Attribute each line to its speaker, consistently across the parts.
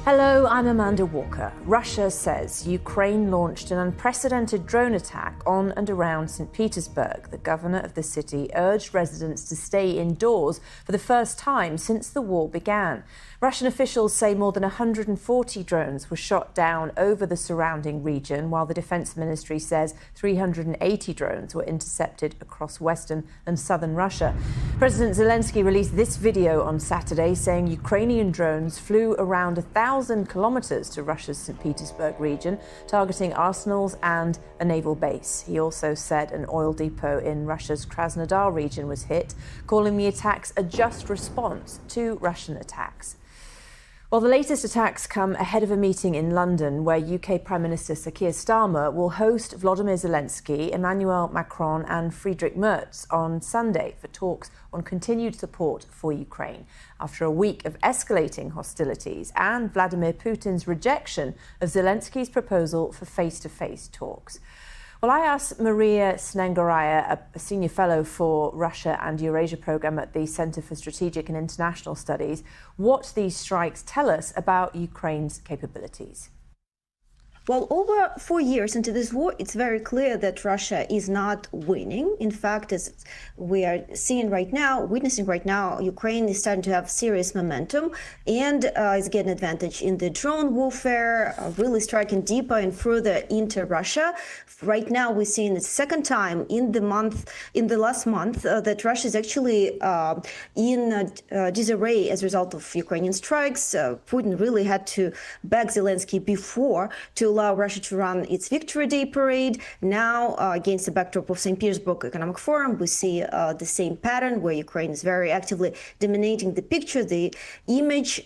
Speaker 1: Hello, I'm Amanda Walker. Russia says Ukraine launched an unprecedented drone attack on and around St Petersburg. The governor of the city urged residents to stay indoors for the first time since the war began. Russian officials say more than 140 drones were shot down over the surrounding region, while the Defense Ministry says 380 drones were intercepted across western and southern Russia. President Zelensky released this video on Saturday saying Ukrainian drones flew around 1,000 kilometers to Russia's St Petersburg region, targeting arsenals and a naval base. He also said an oil depot in Russia's Krasnodar region was hit, calling the attacks a just response to Russian attacks. Well, the latest attacks come ahead of a meeting in London where UK Prime Minister Sir Keir Starmer will host Volodymyr Zelensky, Emmanuel Macron and Friedrich Merz on Sunday for talks on continued support for Ukraine after a week of escalating hostilities and Vladimir Putin's rejection of Zelensky's proposal for face-to-face talks. Well, I asked Maria Snengoraya, a senior fellow for Russia and Eurasia program at the Center for Strategic and International Studies, what these strikes tell us about Ukraine's capabilities.
Speaker 2: Well, over 4 years into this war, it's very clear that Russia is not winning. In fact, as we are witnessing right now, Ukraine is starting to have serious momentum and is getting advantage in the drone warfare, really striking deeper and further into Russia. Right now, we're seeing the second time in the last month, that Russia is actually in disarray as a result of Ukrainian strikes. Putin really had to beg Zelensky before to allow Russia to run its Victory Day parade. Now, against the backdrop of St Petersburg Economic Forum, we see the same pattern where Ukraine is very actively dominating the picture, the image,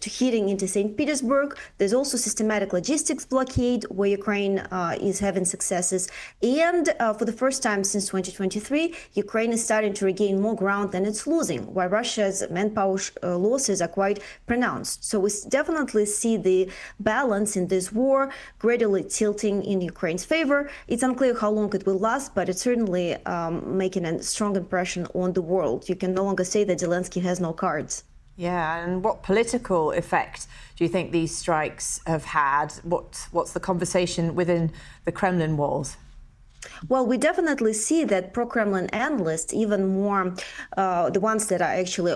Speaker 2: hitting into St Petersburg. There's also systematic logistics blockade where Ukraine is having successes. And for the first time since 2023, Ukraine is starting to regain more ground than it's losing, while Russia's manpower losses are quite pronounced. So we definitely see the balance in this war gradually tilting in Ukraine's favor. It's unclear how long it will last, but it's certainly making a strong impression on the world. You can no longer say that Zelensky has no cards.
Speaker 1: Yeah, and what political effect do you think these strikes have had? What's the conversation within the Kremlin walls?
Speaker 2: Well, we definitely see that pro-Kremlin analysts, even more the ones that are actually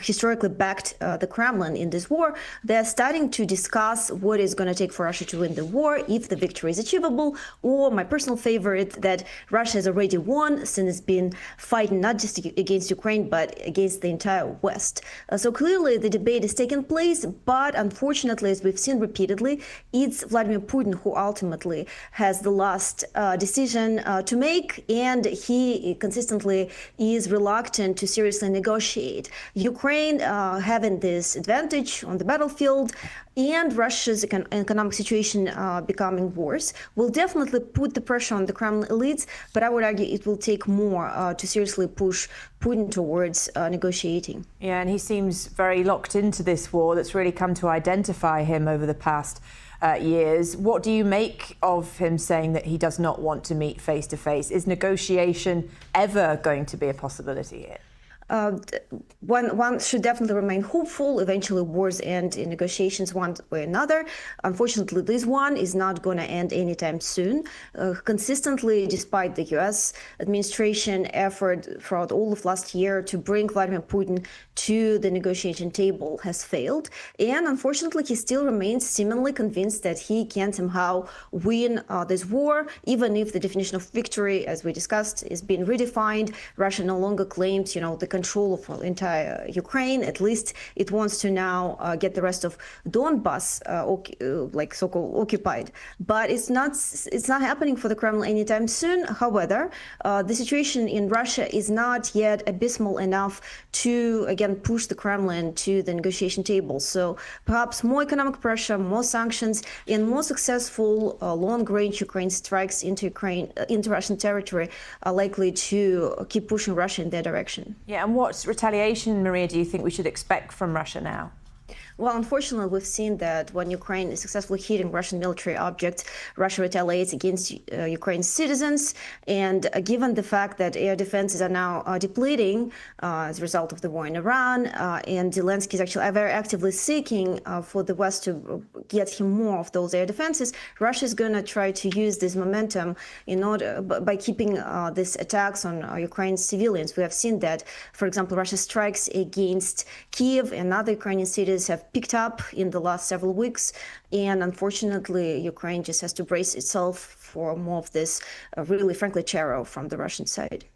Speaker 2: historically backed the Kremlin in this war, they're starting to discuss what it's going to take for Russia to win the war, if the victory is achievable, or my personal favorite, that Russia has already won since it's been fighting not just against Ukraine, but against the entire West. So clearly the debate is taking place, but unfortunately, as we've seen repeatedly, it's Vladimir Putin who ultimately has the last decision to make, and he consistently is reluctant to seriously negotiate. Ukraine having this advantage on the battlefield and Russia's economic situation becoming worse will definitely put the pressure on the Kremlin elites, but I would argue it will take more to seriously push Putin towards negotiating.
Speaker 1: Yeah, and he seems very locked into this war that's really come to identify him over the past years. What do you make of him saying that he does not want to meet face-to-face? Is negotiation ever going to be a possibility here?
Speaker 2: One should definitely remain hopeful. Eventually, wars end in negotiations one way or another. Unfortunately, this one is not going to end anytime soon. Consistently, despite the U.S. administration effort throughout all of last year to bring Vladimir Putin to the negotiation table has failed. And unfortunately, he still remains seemingly convinced that he can somehow win this war, even if the definition of victory, as we discussed, is being redefined. Russia no longer claims, the control of entire Ukraine. At least it wants to now get the rest of Donbas like so-called occupied. But it's not happening for the Kremlin anytime soon. However, the situation in Russia is not yet abysmal enough to again push the Kremlin to the negotiation table. So perhaps more economic pressure, more sanctions, and more successful long-range Ukraine strikes into Russian territory are likely to keep pushing Russia in their direction.
Speaker 1: Yeah, and what retaliation, Maria, do you think we should expect from Russia now?
Speaker 2: Well, unfortunately, we've seen that when Ukraine is successfully hitting Russian military objects, Russia retaliates against Ukraine's citizens. And given the fact that air defenses are now depleting as a result of the war in Iran, and Zelensky is actually very actively seeking for the West to get him more of those air defenses, Russia is going to try to use this momentum in order by keeping these attacks on Ukraine's civilians. We have seen that, for example, Russia's strikes against Kiev and other Ukrainian cities have picked up in the last several weeks, and unfortunately Ukraine just has to brace itself for more of this really, frankly, terror from the Russian side.